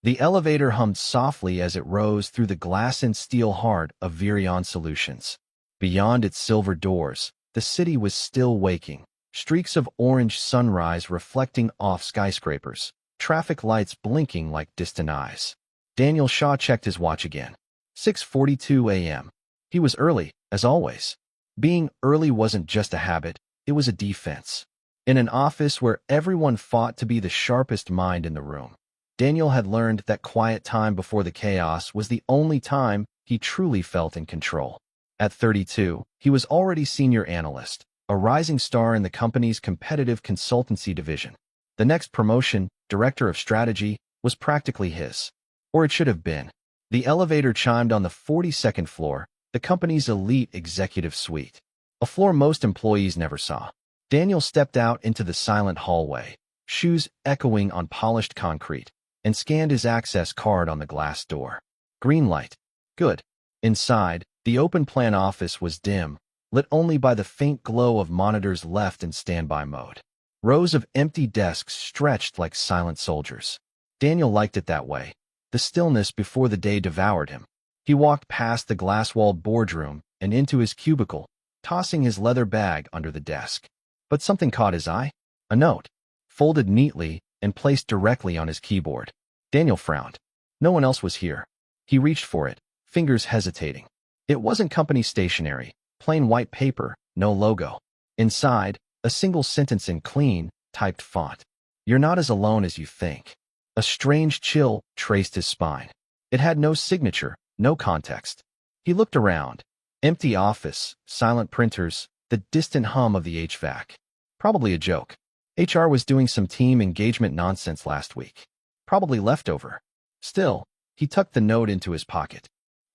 The elevator hummed softly as it rose through the glass and steel heart of Virion Solutions. Beyond its silver doors, the city was still waking, streaks of orange sunrise reflecting off skyscrapers, traffic lights blinking like distant eyes. Daniel Shaw checked his watch again. 6:42 a.m. He was early, as always. Being early wasn't just a habit, it was a defense. In an office where everyone fought to be the sharpest mind in the room, Daniel had learned that quiet time before the chaos was the only time he truly felt in control. At 32, he was already senior analyst, a rising star in the company's competitive consultancy division. The next promotion, director of strategy, was practically his. Or it should have been. The elevator chimed on the 42nd floor, the company's elite executive suite, a floor most employees never saw. Daniel stepped out into the silent hallway, shoes echoing on polished concrete, and scanned his access card on the glass door. Green light. Good. Inside, the open-plan office was dim, lit only by the faint glow of monitors left in standby mode. Rows of empty desks stretched like silent soldiers. Daniel liked it that way. The stillness before the day devoured him. He walked past the glass-walled boardroom and into his cubicle, tossing his leather bag under the desk. But something caught his eye. A note, folded neatly and placed directly on his keyboard. Daniel frowned. No one else was here. He reached for it, fingers hesitating. It wasn't company stationery, plain white paper, no logo. Inside, a single sentence in clean, typed font. You're not as alone as you think. A strange chill traced his spine. It had no signature, no context. He looked around. Empty office, silent printers, the distant hum of the HVAC. Probably a joke. HR was doing some team engagement nonsense last week. Probably leftover. Still, he tucked the note into his pocket.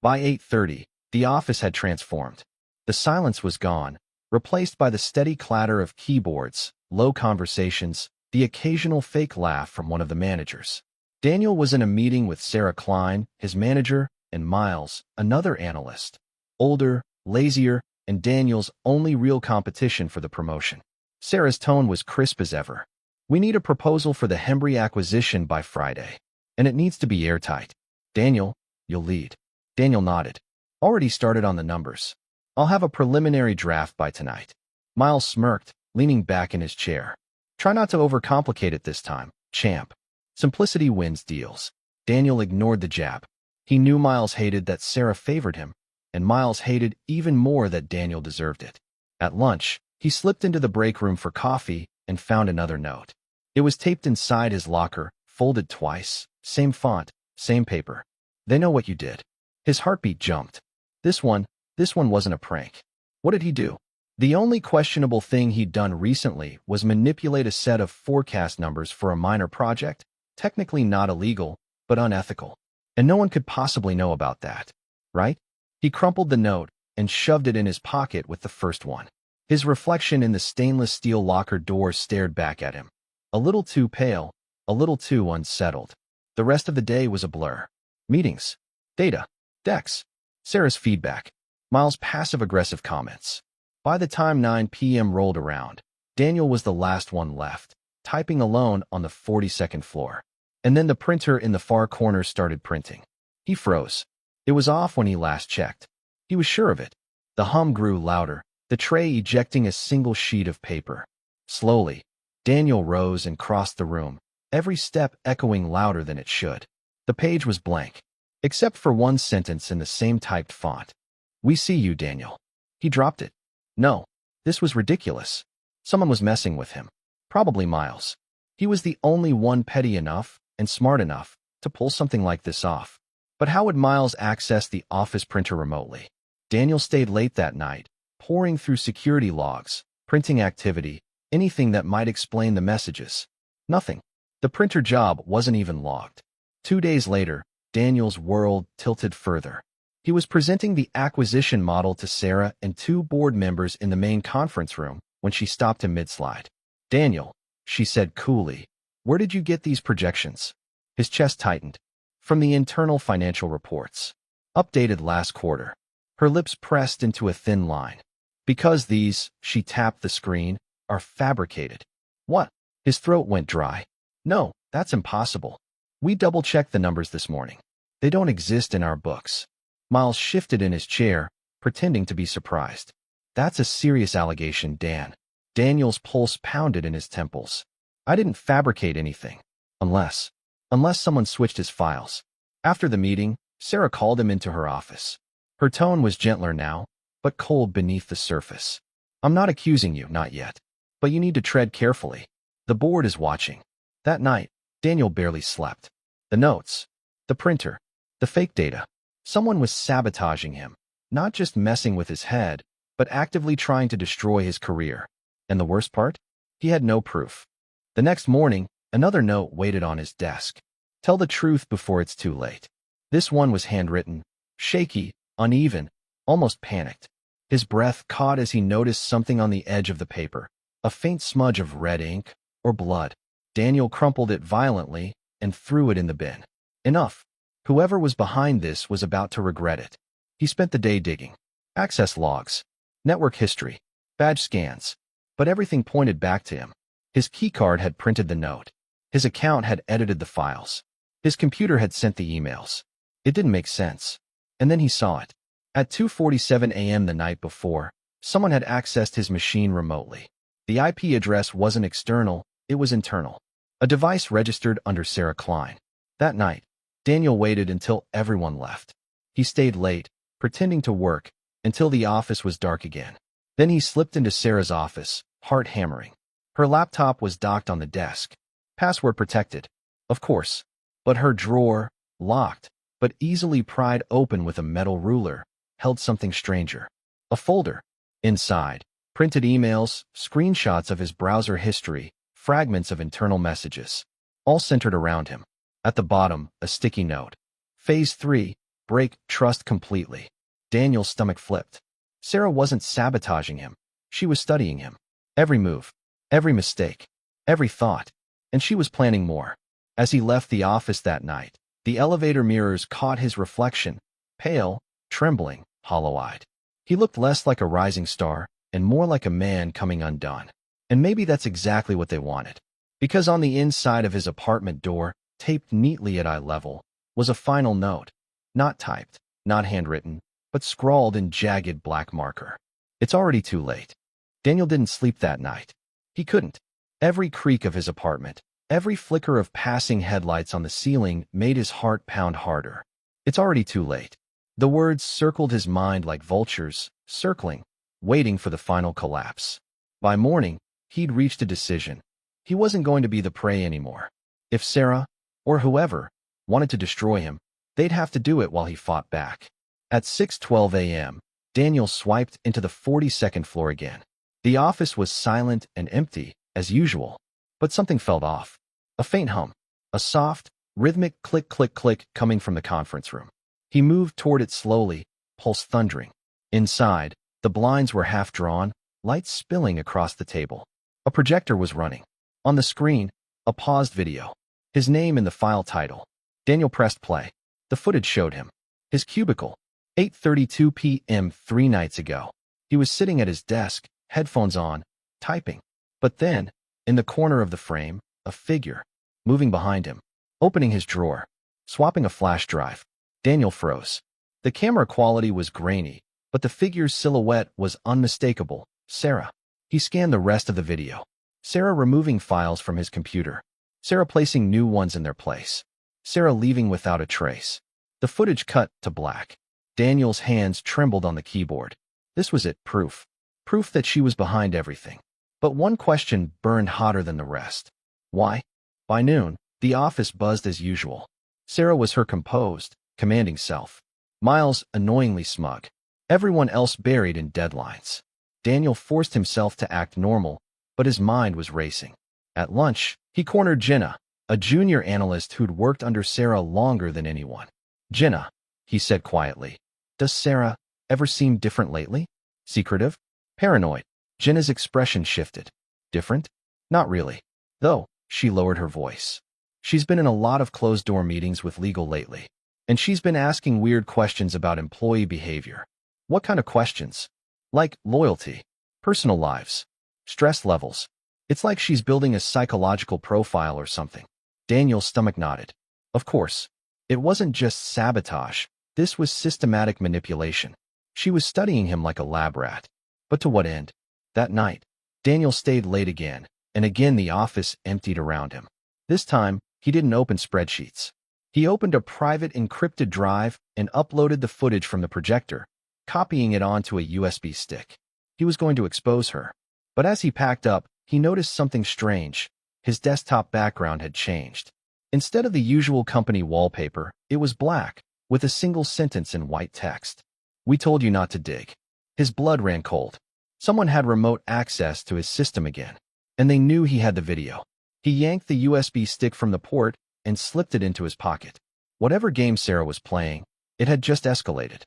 By 8:30, the office had transformed. The silence was gone, replaced by the steady clatter of keyboards, low conversations, the occasional fake laugh from one of the managers. Daniel was in a meeting with Sarah Klein, his manager, and Miles, another analyst. Older, lazier, and Daniel's only real competition for the promotion. Sarah's tone was crisp as ever. We need a proposal for the Hembry acquisition by Friday, and it needs to be airtight. Daniel, you'll lead. Daniel nodded. Already started on the numbers. I'll have a preliminary draft by tonight. Miles smirked, leaning back in his chair. Try not to overcomplicate it this time, champ. Simplicity wins deals. Daniel ignored the jab. He knew Miles hated that Sarah favored him, and Miles hated even more that Daniel deserved it. At lunch, he slipped into the break room for coffee and found another note. It was taped inside his locker, folded twice, same font, same paper. They know what you did. His heartbeat jumped. This one wasn't a prank. What did he do? The only questionable thing he'd done recently was manipulate a set of forecast numbers for a minor project, technically not illegal, but unethical. And no one could possibly know about that, right? He crumpled the note and shoved it in his pocket with the first one. His reflection in the stainless steel locker door stared back at him. A little too pale, a little too unsettled. The rest of the day was a blur. Meetings, data, decks, Sarah's feedback, Miles' passive-aggressive comments. By the time 9 p.m. rolled around, Daniel was the last one left, typing alone on the 42nd floor. And then the printer in the far corner started printing. He froze. It was off when he last checked. He was sure of it. The hum grew louder, the tray ejecting a single sheet of paper. Slowly, Daniel rose and crossed the room, every step echoing louder than it should. The page was blank, except for one sentence in the same typed font. We see you, Daniel. He dropped it. No, this was ridiculous. Someone was messing with him. Probably Miles. He was the only one petty enough and smart enough to pull something like this off. But how would Miles access the office printer remotely? Daniel stayed late that night, poring through security logs, printing activity, anything that might explain the messages. Nothing. The printer job wasn't even logged. 2 days later, Daniel's world tilted further. He was presenting the acquisition model to Sarah and 2 board members in the main conference room when she stopped him mid-slide. Daniel, she said coolly, where did you get these projections? His chest tightened. From the internal financial reports. Updated last quarter. Her lips pressed into a thin line. Because these, she tapped the screen, are fabricated. What? His throat went dry. No, that's impossible. We double-checked the numbers this morning. They don't exist in our books. Miles shifted in his chair, pretending to be surprised. That's a serious allegation, Dan. Daniel's pulse pounded in his temples. I didn't fabricate anything. Unless someone switched his files. After the meeting, Sarah called him into her office. Her tone was gentler now, but cold beneath the surface. I'm not accusing you, not yet. But you need to tread carefully. The board is watching. That night, Daniel barely slept. The notes, the printer, the fake data. Someone was sabotaging him, not just messing with his head, but actively trying to destroy his career. And the worst part? He had no proof. The next morning, another note waited on his desk. Tell the truth before it's too late. This one was handwritten, shaky, uneven, almost panicked. His breath caught as he noticed something on the edge of the paper, a faint smudge of red ink or blood. Daniel crumpled it violently and threw it in the bin. Enough. Whoever was behind this was about to regret it. He spent the day digging. Access logs, network history, badge scans. But everything pointed back to him. His keycard had printed the note. His account had edited the files. His computer had sent the emails. It didn't make sense. And then he saw it. At 2:47 a.m. the night before, someone had accessed his machine remotely. The IP address wasn't external, it was internal. A device registered under Sarah Klein. That night, Daniel waited until everyone left. He stayed late, pretending to work, until the office was dark again. Then he slipped into Sarah's office, heart hammering. Her laptop was docked on the desk. Password protected, of course. But her drawer, locked, but easily pried open with a metal ruler, held something stranger. A folder. Inside, printed emails, screenshots of his browser history, fragments of internal messages, all centered around him. At the bottom, a sticky note. Phase 3, break trust completely. Daniel's stomach flipped. Sarah wasn't sabotaging him. She was studying him. Every move, every mistake, every thought. And she was planning more. As he left the office that night, the elevator mirrors caught his reflection, pale, trembling, hollow-eyed. He looked less like a rising star and more like a man coming undone. And maybe that's exactly what they wanted. Because on the inside of his apartment door, taped neatly at eye level, was a final note. Not typed, not handwritten, but scrawled in jagged black marker. It's already too late. Daniel didn't sleep that night. He couldn't. Every creak of his apartment, every flicker of passing headlights on the ceiling made his heart pound harder. It's already too late. The words circled his mind like vultures, circling, waiting for the final collapse. By morning, he'd reached a decision. He wasn't going to be the prey anymore. If Sarah, or whoever, wanted to destroy him, they'd have to do it while he fought back. At 6:12 a.m., Daniel swiped into the 42nd floor again. The office was silent and empty, as usual, but something felt off. A faint hum, a soft, rhythmic click-click-click coming from the conference room. He moved toward it slowly, pulse thundering. Inside, the blinds were half drawn, light spilling across the table. A projector was running. On the screen, a paused video. His name in the file title. Daniel pressed play. The footage showed him. His cubicle. 8:32 p.m. 3 nights ago. He was sitting at his desk, headphones on, typing. But then, in the corner of the frame, a figure, moving behind him, opening his drawer, swapping a flash drive. Daniel froze. The camera quality was grainy, but the figure's silhouette was unmistakable. Sarah. He scanned the rest of the video. Sarah removing files from his computer. Sarah placing new ones in their place. Sarah leaving without a trace. The footage cut to black. Daniel's hands trembled on the keyboard. This was it, proof. Proof that she was behind everything. But one question burned hotter than the rest. Why? By noon, the office buzzed as usual. Sarah was her composed, commanding self. Miles annoyingly smug. Everyone else buried in deadlines. Daniel forced himself to act normal, but his mind was racing. At lunch, he cornered Jenna, a junior analyst who'd worked under Sarah longer than anyone. Jenna, he said quietly, does Sarah ever seem different lately? Secretive? Paranoid? Jenna's expression shifted. Different? Not really. Though, she lowered her voice. She's been in a lot of closed-door meetings with legal lately. And she's been asking weird questions about employee behavior. What kind of questions? Like loyalty, personal lives, stress levels. It's like she's building a psychological profile or something. Daniel's stomach nodded. Of course, it wasn't just sabotage. This was systematic manipulation. She was studying him like a lab rat. But to what end? That night, Daniel stayed late again, and again the office emptied around him. This time, he didn't open spreadsheets. He opened a private encrypted drive and uploaded the footage from the projector, copying it onto a USB stick. He was going to expose her. But as he packed up, he noticed something strange. His desktop background had changed. Instead of the usual company wallpaper, it was black, with a single sentence in white text. "We told you not to dig." His blood ran cold. Someone had remote access to his system again, and they knew he had the video. He yanked the USB stick from the port and slipped it into his pocket. Whatever game Sarah was playing, it had just escalated.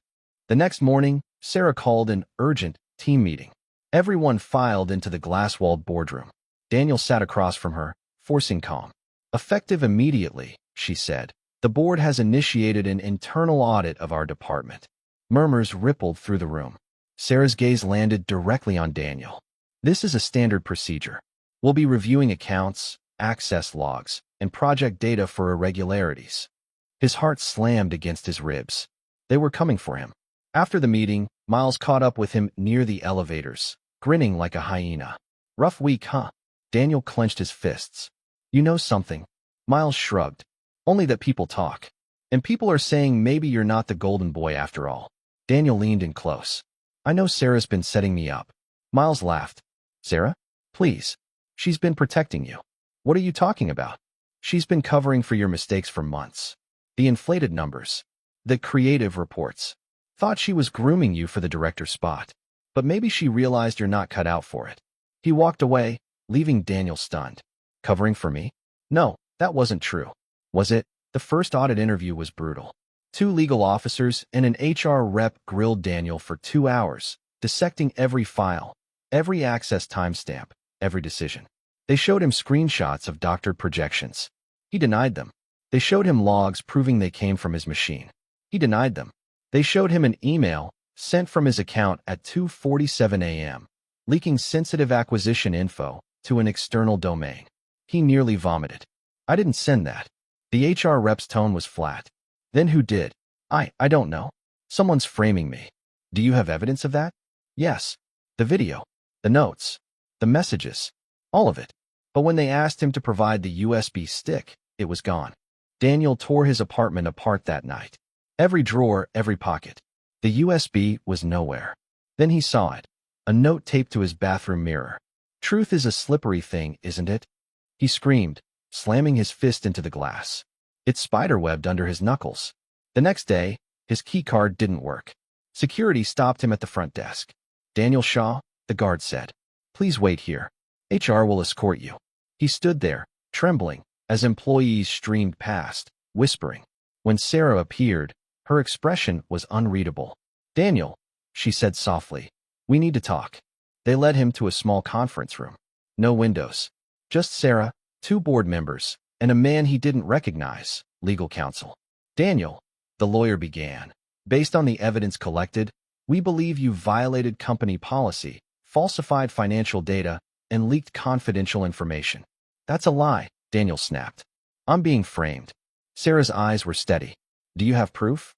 The next morning, Sarah called an urgent team meeting. Everyone filed into the glass-walled boardroom. Daniel sat across from her, forcing calm. "Effective immediately," she said. "The board has initiated an internal audit of our department." Murmurs rippled through the room. Sarah's gaze landed directly on Daniel. "This is a standard procedure. We'll be reviewing accounts, access logs, and project data for irregularities." His heart slammed against his ribs. They were coming for him. After the meeting, Miles caught up with him near the elevators, grinning like a hyena. "Rough week, huh?" Daniel clenched his fists. "You know something?" Miles shrugged. "Only that people talk. And people are saying maybe you're not the golden boy after all." Daniel leaned in close. "I know Sarah's been setting me up." Miles laughed. "Sarah? Please. She's been protecting you." "What are you talking about?" "She's been covering for your mistakes for months. The inflated numbers. The creative reports. Thought she was grooming you for the director's spot. But maybe she realized you're not cut out for it." He walked away, leaving Daniel stunned. "Covering for me? No, that wasn't true." Was it? The first audit interview was brutal. 2 legal officers and an HR rep grilled Daniel for 2 hours, dissecting every file, every access timestamp, every decision. They showed him screenshots of doctored projections. He denied them. They showed him logs proving they came from his machine. He denied them. They showed him an email sent from his account at 2:47 a.m., leaking sensitive acquisition info to an external domain. He nearly vomited. "I didn't send that." The HR rep's tone was flat. "Then who did?" I don't know. Someone's framing me." "Do you have evidence of that?" "Yes. The video. The notes. The messages. All of it." But when they asked him to provide the USB stick, it was gone. Daniel tore his apartment apart that night. Every drawer, every pocket. The USB was nowhere. Then he saw it. A note taped to his bathroom mirror. "Truth is a slippery thing, isn't it?" He screamed, slamming his fist into the glass. It spiderwebbed under his knuckles. The next day, his keycard didn't work. Security stopped him at the front desk. "Daniel Shaw," the guard said. "Please wait here. HR will escort you." He stood there, trembling, as employees streamed past, whispering. When Sarah appeared, her expression was unreadable. "Daniel," she said softly, "we need to talk." They led him to a small conference room. No windows. Just Sarah, 2 board members, and a man he didn't recognize, legal counsel. "Daniel," the lawyer began, "based on the evidence collected, we believe you violated company policy, falsified financial data, and leaked confidential information." "That's a lie," Daniel snapped. "I'm being framed." Sarah's eyes were steady. "Do you have proof?"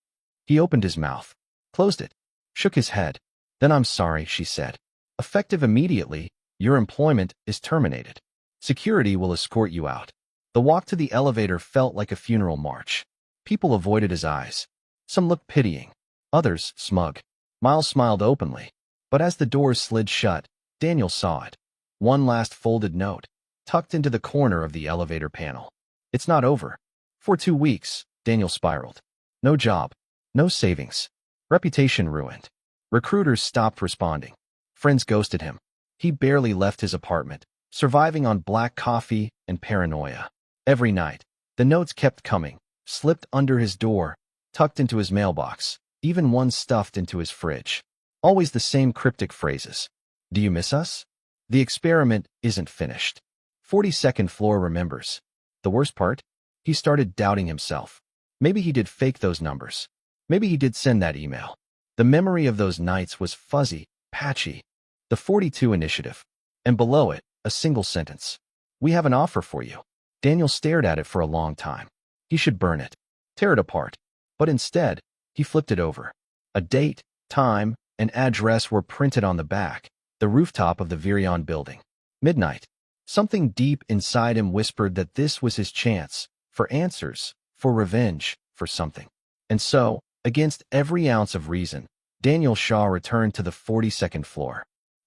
He opened his mouth, closed it, shook his head. "Then I'm sorry," she said. "Effective immediately, your employment is terminated. Security will escort you out." The walk to the elevator felt like a funeral march. People avoided his eyes. Some looked pitying, others smug. Miles smiled openly. But as the doors slid shut, Daniel saw it. One last folded note, tucked into the corner of the elevator panel. "It's not over." For 2 weeks, Daniel spiraled. No job, no savings, reputation ruined. Recruiters stopped responding. Friends ghosted him. He barely left his apartment, surviving on black coffee and paranoia. Every night, the notes kept coming, slipped under his door, tucked into his mailbox, even one stuffed into his fridge. Always the same cryptic phrases. "Do you miss us?" "The experiment isn't finished." 42nd floor remembers. The worst part? He started doubting himself. Maybe he did fake those numbers. Maybe he did send that email. The memory of those nights was fuzzy, patchy. The 42 initiative. And below it, a single sentence. "We have an offer for you." Daniel stared at it for a long time. He should burn it, tear it apart. But instead, he flipped it over. A date, time, and address were printed on the back, the rooftop of the Virion building. Midnight. Something deep inside him whispered that this was his chance, for answers, for revenge, for something. And so, against every ounce of reason, Daniel Shaw returned to the 42nd floor.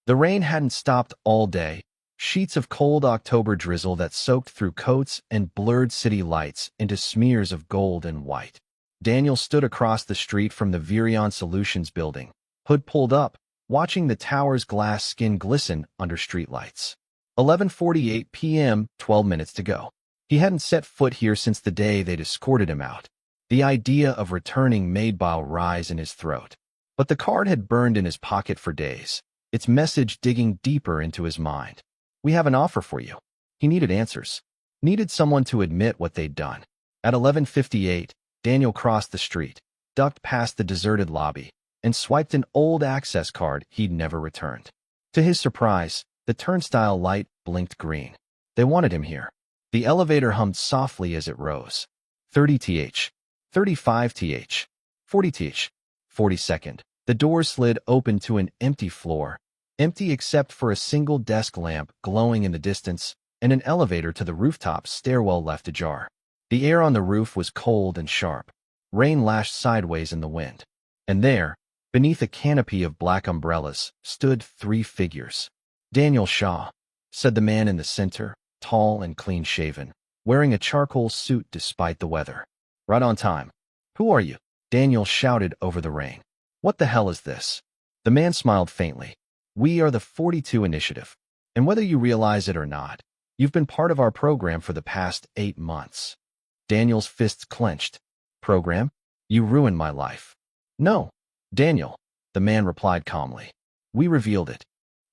The rain hadn't stopped all day, sheets of cold October drizzle that soaked through coats and blurred city lights into smears of gold and white. Daniel stood across the street from the Virion Solutions building, hood pulled up, watching the tower's glass skin glisten under streetlights. 11:48 p.m., 12 minutes to go. He hadn't set foot here since the day they'd escorted him out. The idea of returning made bile rise in his throat. But the card had burned in his pocket for days, its message digging deeper into his mind. We have an offer for you. He needed answers. Needed someone to admit what they'd done. At 11:58, Daniel crossed the street, ducked past the deserted lobby, and swiped an old access card he'd never returned. To his surprise, the turnstile light blinked green. They wanted him here. The elevator hummed softly as it rose. 30th, 35th, 40th, 42nd. The door slid open to an empty floor, empty except for a single desk lamp glowing in the distance and an elevator to the rooftop stairwell left ajar. The air on the roof was cold and sharp. Rain lashed sideways in the wind. And there, beneath a canopy of black umbrellas, stood 3 figures. Daniel Shaw, said the man in the center, tall and clean-shaven, wearing a charcoal suit despite the weather. Right on time. Who are you? Daniel shouted over the rain. What the hell is this? The man smiled faintly. We are the 42 Initiative. And whether you realize it or not, you've been part of our program for the past 8 months. Daniel's fists clenched. Program? You ruined my life. No, Daniel, the man replied calmly. We revealed it.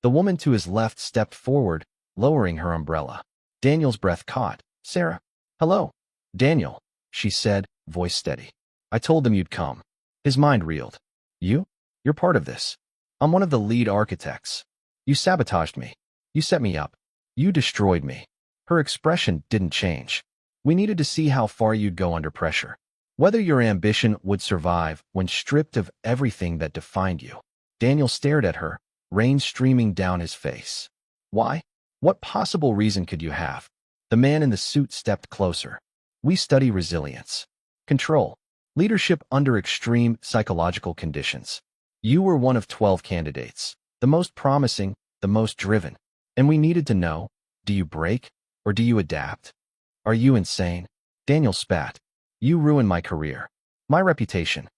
The woman to his left stepped forward, lowering her umbrella. Daniel's breath caught. Sarah. Hello. Daniel, she said, voice steady. I told them you'd come. His mind reeled. You? You're part of this. I'm one of the lead architects. You sabotaged me. You set me up. You destroyed me. Her expression didn't change. We needed to see how far you'd go under pressure. Whether your ambition would survive when stripped of everything that defined you. Daniel stared at her, rain streaming down his face. Why? What possible reason could you have? The man in the suit stepped closer. We study resilience, control, leadership under extreme psychological conditions. You were one of 12 candidates, the most promising, the most driven. And we needed to know, do you break or do you adapt? Are you insane? Daniel spat. You ruined my career, my reputation.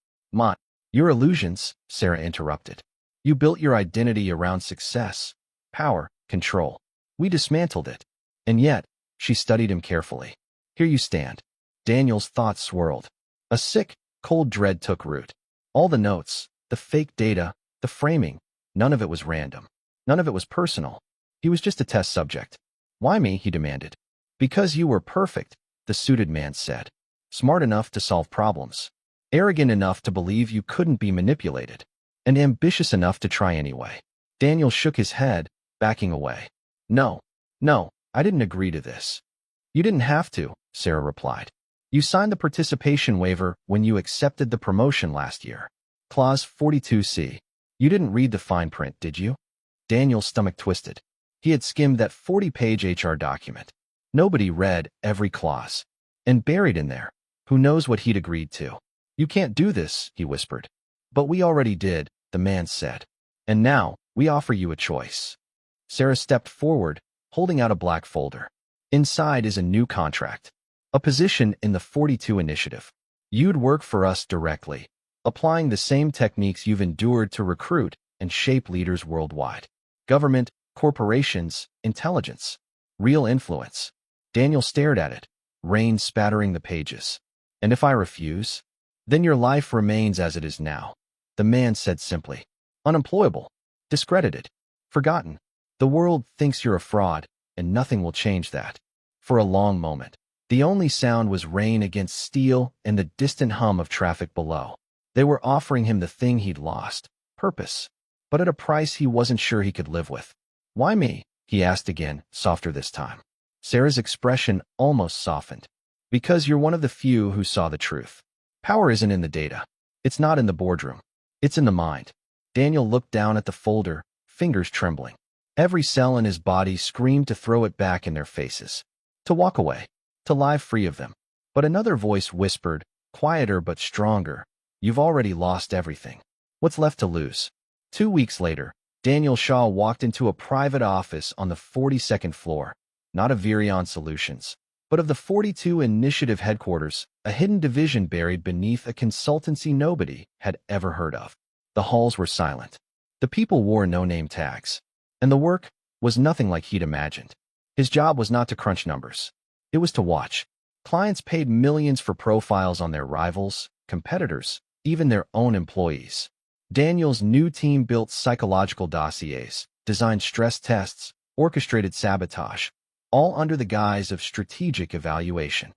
Your illusions, Sarah interrupted. You built your identity around success, power, control. We dismantled it. And yet, she studied him carefully. Here you stand. Daniel's thoughts swirled. A sick, cold dread took root. All the notes, the fake data, the framing, none of it was random. None of it was personal. He was just a test subject. Why me? He demanded. Because you were perfect, the suited man said. Smart enough to solve problems. Arrogant enough to believe you couldn't be manipulated. And ambitious enough to try anyway. Daniel shook his head, backing away. No, I didn't agree to this. You didn't have to, Sarah replied. You signed the participation waiver when you accepted the promotion last year. Clause 42C. You didn't read the fine print, did you? Daniel's stomach twisted. He had skimmed that 40-page HR document. Nobody read every clause. And buried in there, who knows what he'd agreed to. You can't do this, he whispered. But we already did, the man said. And now, we offer you a choice. Sarah stepped forward, holding out a black folder. Inside is a new contract. A position in the 42 Initiative. You'd work for us directly, applying the same techniques you've endured to recruit and shape leaders worldwide. Government, corporations, intelligence. Real influence. Daniel stared at it, rain spattering the pages. And if I refuse? Then your life remains as it is now. The man said simply. Unemployable. Discredited. Forgotten. The world thinks you're a fraud, and nothing will change that. For a long moment, the only sound was rain against steel and the distant hum of traffic below. They were offering him the thing he'd lost, purpose, but at a price he wasn't sure he could live with. Why me? He asked again, softer this time. Sarah's expression almost softened. Because you're one of the few who saw the truth. Power isn't in the data. It's not in the boardroom. It's in the mind. Daniel looked down at the folder, fingers trembling. Every cell in his body screamed to throw it back in their faces. To walk away. To lie free of them. But another voice whispered, quieter but stronger, "You've already lost everything. What's left to lose?" 2 weeks later, Daniel Shaw walked into a private office on the 42nd floor, not of Virion Solutions, but of the 42 Initiative headquarters, a hidden division buried beneath a consultancy nobody had ever heard of. The halls were silent. The people wore no-name tags. And the work was nothing like he'd imagined. His job was not to crunch numbers. It was to watch. Clients paid millions for profiles on their rivals, competitors, even their own employees. Daniel's new team built psychological dossiers, designed stress tests, orchestrated sabotage, all under the guise of strategic evaluation.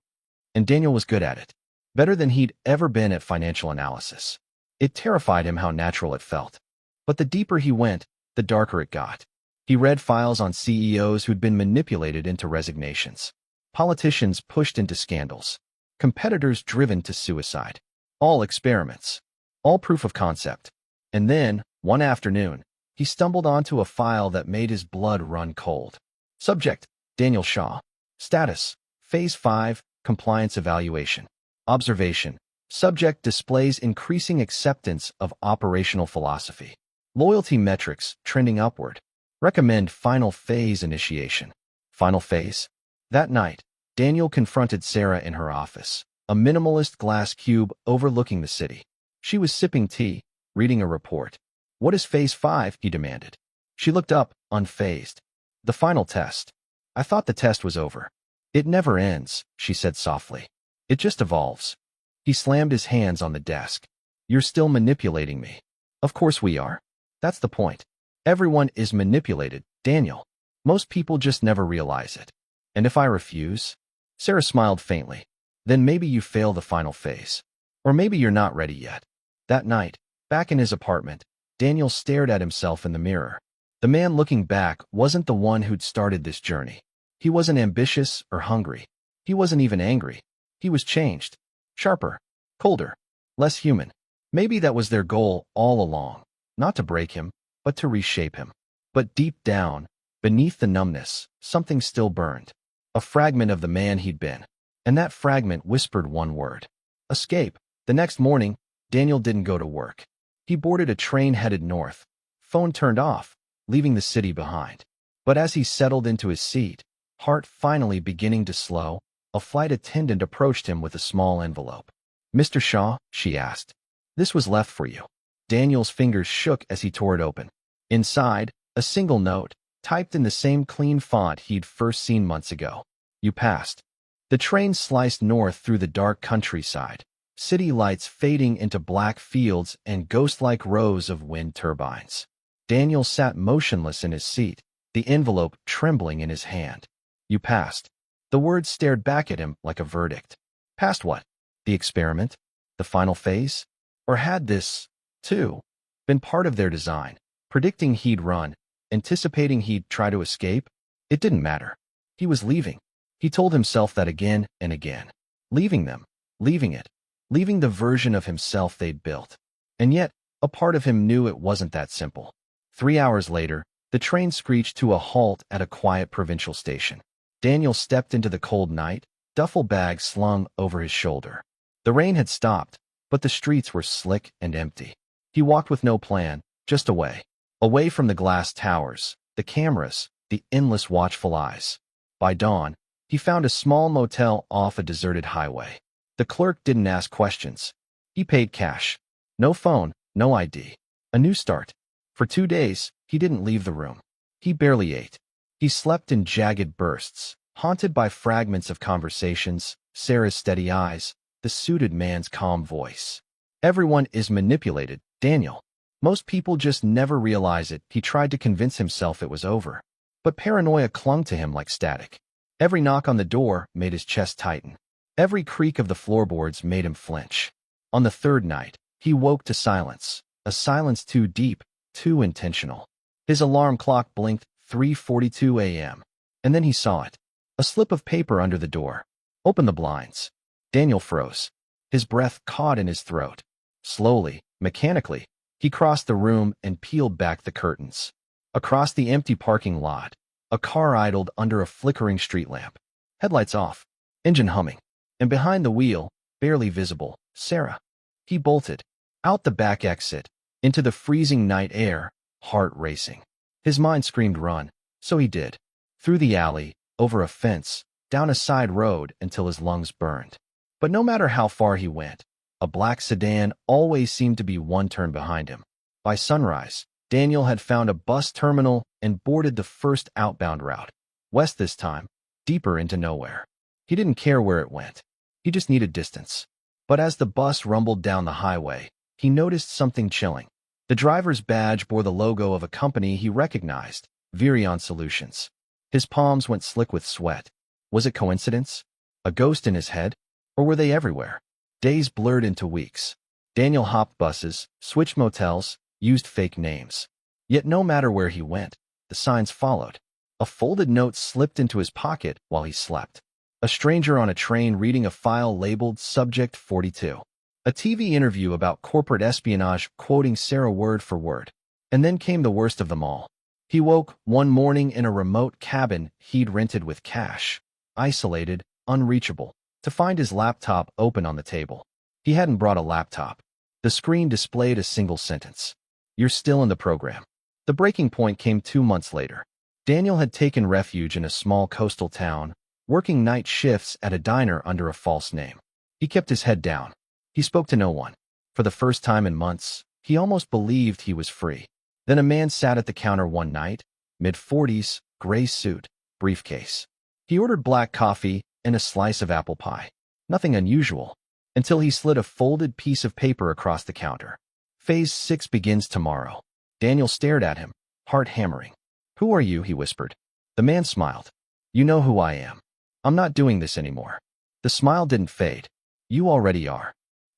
And Daniel was good at it. Better than he'd ever been at financial analysis. It terrified him how natural it felt. But the deeper he went, the darker it got. He read files on CEOs who'd been manipulated into resignations. Politicians pushed into scandals. Competitors driven to suicide. All experiments. All proof of concept. And then, one afternoon, he stumbled onto a file that made his blood run cold. Subject: Daniel Shaw. Status: Phase 5, Compliance Evaluation. Observation: Subject displays increasing acceptance of operational philosophy. Loyalty metrics trending upward. Recommend final phase initiation. Final phase? That night, Daniel confronted Sarah in her office, a minimalist glass cube overlooking the city. She was sipping tea, reading a report. "What is Phase 5? He demanded. She looked up, unfazed. "The final test. I thought the test was over." "It never ends," she said softly. "It just evolves." He slammed his hands on the desk. "You're still manipulating me." "Of course we are. That's the point. Everyone is manipulated, Daniel. Most people just never realize it." "And if I refuse?" Sarah smiled faintly. "Then maybe you fail the final phase. Or maybe you're not ready yet." That night, back in his apartment, Daniel stared at himself in the mirror. The man looking back wasn't the one who'd started this journey. He wasn't ambitious or hungry. He wasn't even angry. He was changed. Sharper. Colder. Less human. Maybe that was their goal all along. Not to break him, but to reshape him. But deep down, beneath the numbness, something still burned. A fragment of the man he'd been. And that fragment whispered one word: escape. The next morning, Daniel didn't go to work. He boarded a train headed north. Phone turned off, leaving the city behind. But as he settled into his seat, heart finally beginning to slow, a flight attendant approached him with a small envelope. "Mr. Shaw," she asked, "this was left for you." Daniel's fingers shook as he tore it open. Inside, a single note, typed in the same clean font he'd first seen months ago. "You passed." The train sliced north through the dark countryside, city lights fading into black fields and ghost-like rows of wind turbines. Daniel sat motionless in his seat, the envelope trembling in his hand. "You passed." The words stared back at him like a verdict. Past what? The experiment? The final phase? Or had this, too, been part of their design? Predicting he'd run, anticipating he'd try to escape? It didn't matter. He was leaving. He told himself that again and again. Leaving them. Leaving it. Leaving the version of himself they'd built. And yet, a part of him knew it wasn't that simple. 3 hours later, the train screeched to a halt at a quiet provincial station. Daniel stepped into the cold night, duffel bag slung over his shoulder. The rain had stopped, but the streets were slick and empty. He walked with no plan, just away. Away from the glass towers, the cameras, the endless watchful eyes. By dawn, he found a small motel off a deserted highway. The clerk didn't ask questions. He paid cash. No phone, no ID. A new start. For 2 days, he didn't leave the room. He barely ate. He slept in jagged bursts, haunted by fragments of conversations, Sarah's steady eyes, the suited man's calm voice. Everyone is manipulated, Daniel. Most people just never realize it. He tried to convince himself it was over. But paranoia clung to him like static. Every knock on the door made his chest tighten. Every creak of the floorboards made him flinch. On the third night, he woke to silence, a silence too deep, too intentional. His alarm clock blinked 3:42 a.m. And then he saw it. A slip of paper under the door. Open the blinds. Daniel froze. His breath caught in his throat. Slowly, mechanically, he crossed the room and peeled back the curtains. Across the empty parking lot, a car idled under a flickering street lamp. Headlights off, engine humming, and behind the wheel, barely visible, Sarah. He bolted. Out the back exit, into the freezing night air, heart racing. His mind screamed run, so he did. Through the alley, over a fence, down a side road until his lungs burned. But no matter how far he went, a black sedan always seemed to be one turn behind him. By sunrise, Daniel had found a bus terminal and boarded the first outbound route. West this time, deeper into nowhere. He didn't care where it went. He just needed distance. But as the bus rumbled down the highway, he noticed something chilling. The driver's badge bore the logo of a company he recognized, Virion Solutions. His palms went slick with sweat. Was it coincidence? A ghost in his head? Or were they everywhere? Days blurred into weeks. Daniel hopped buses, switched motels, used fake names. Yet no matter where he went, the signs followed. A folded note slipped into his pocket while he slept. A stranger on a train reading a file labeled Subject 42. A TV interview about corporate espionage quoting Sarah word for word. And then came the worst of them all. He woke one morning in a remote cabin he'd rented with cash. Isolated, unreachable, to find his laptop open on the table. He hadn't brought a laptop. The screen displayed a single sentence. You're still in the program. The breaking point came 2 months later. Daniel had taken refuge in a small coastal town, working night shifts at a diner under a false name. He kept his head down. He spoke to no one. For the first time in months, he almost believed he was free. Then a man sat at the counter one night, mid-40s, gray suit, briefcase. He ordered black coffee and a slice of apple pie. Nothing unusual, until he slid a folded piece of paper across the counter. Phase 6 begins tomorrow. Daniel stared at him, heart hammering. Who are you? He whispered. The man smiled. You know who I am. I'm not doing this anymore. The smile didn't fade. You already are.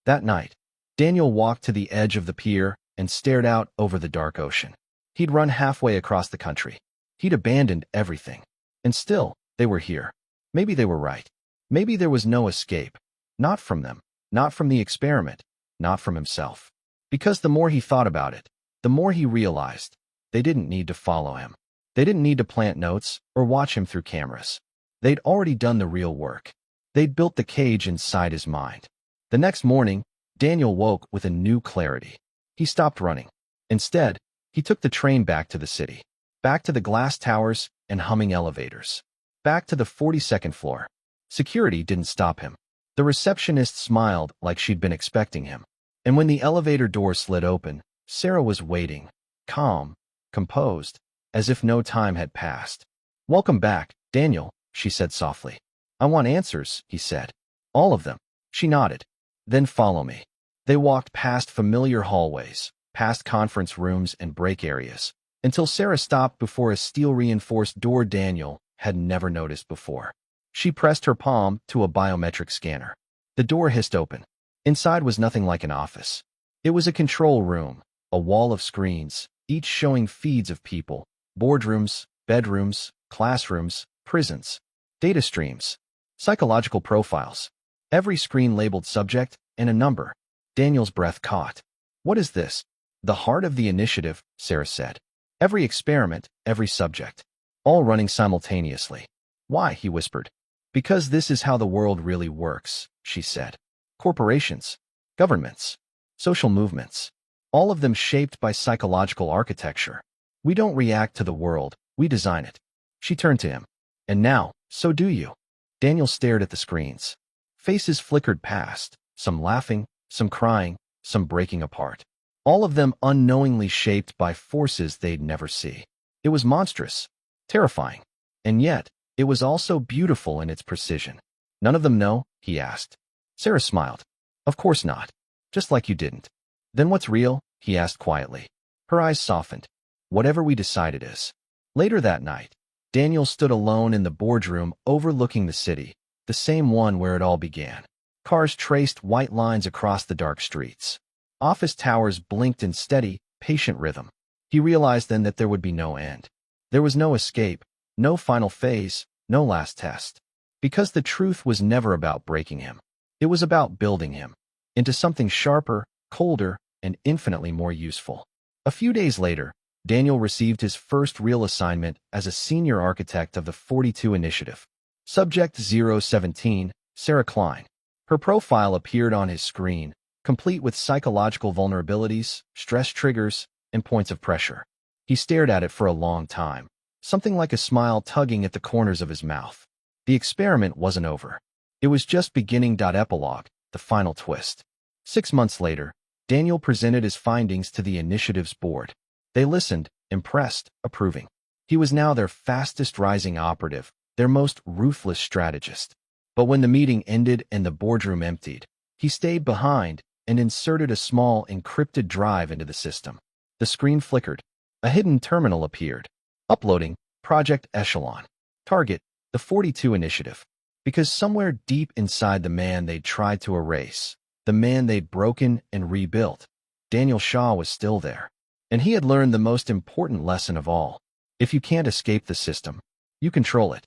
That night, Daniel walked to the edge of the pier and stared out over the dark ocean. He'd run halfway across the country. He'd abandoned everything. And still, they were here. Maybe they were right. Maybe there was no escape. Not from them. Not from the experiment. Not from himself. Because the more he thought about it, the more he realized they didn't need to follow him. They didn't need to plant notes or watch him through cameras. They'd already done the real work. They'd built the cage inside his mind. The next morning, Daniel woke with a new clarity. He stopped running. Instead, he took the train back to the city. Back to the glass towers and humming elevators. Back to the 42nd floor. Security didn't stop him. The receptionist smiled like she'd been expecting him. And when the elevator door slid open, Sarah was waiting, calm, composed, as if no time had passed. Welcome back, Daniel, she said softly. I want answers, he said. All of them. She nodded. Then follow me. They walked past familiar hallways, past conference rooms and break areas, until Sarah stopped before a steel-reinforced door Daniel had never noticed before. She pressed her palm to a biometric scanner. The door hissed open. Inside was nothing like an office. It was a control room, a wall of screens, each showing feeds of people, boardrooms, bedrooms, classrooms, prisons, data streams, psychological profiles. Every screen labeled subject and a number. Daniel's breath caught. What is this? The heart of the initiative, Sarah said. Every experiment, every subject. All running simultaneously. Why? He whispered. Because this is how the world really works, she said. Corporations, governments, social movements. All of them shaped by psychological architecture. We don't react to the world, we design it. She turned to him. And now, so do you. Daniel stared at the screens. Faces flickered past, some laughing, some crying, some breaking apart. All of them unknowingly shaped by forces they'd never see. It was monstrous, terrifying, and yet, it was also beautiful in its precision. None of them know? He asked. Sarah smiled. Of course not. Just like you didn't. Then what's real? He asked quietly. Her eyes softened. Whatever we decide it is. Later that night, Daniel stood alone in the boardroom overlooking the city, the same one where it all began. Cars traced white lines across the dark streets. Office towers blinked in steady, patient rhythm. He realized then that there would be no end. There was no escape, no final phase, no last test. Because the truth was never about breaking him. It was about building him into something sharper, colder, and infinitely more useful. A few days later, Daniel received his first real assignment as a senior architect of the 42 Initiative. Subject 017, Sarah Klein. Her profile appeared on his screen, complete with psychological vulnerabilities, stress triggers, and points of pressure. He stared at it for a long time, something like a smile tugging at the corners of his mouth. The experiment wasn't over. It was just beginning. Epilogue, the final twist. 6 months later, Daniel presented his findings to the initiative's board. They listened, impressed, approving. He was now their fastest rising operative, their most ruthless strategist. But when the meeting ended and the boardroom emptied, he stayed behind and inserted a small encrypted drive into the system. The screen flickered. A hidden terminal appeared. Uploading, Project Echelon. Target, the 42 Initiative. Because somewhere deep inside the man they'd tried to erase, the man they'd broken and rebuilt, Daniel Shaw was still there. And he had learned the most important lesson of all. If you can't escape the system, you control it.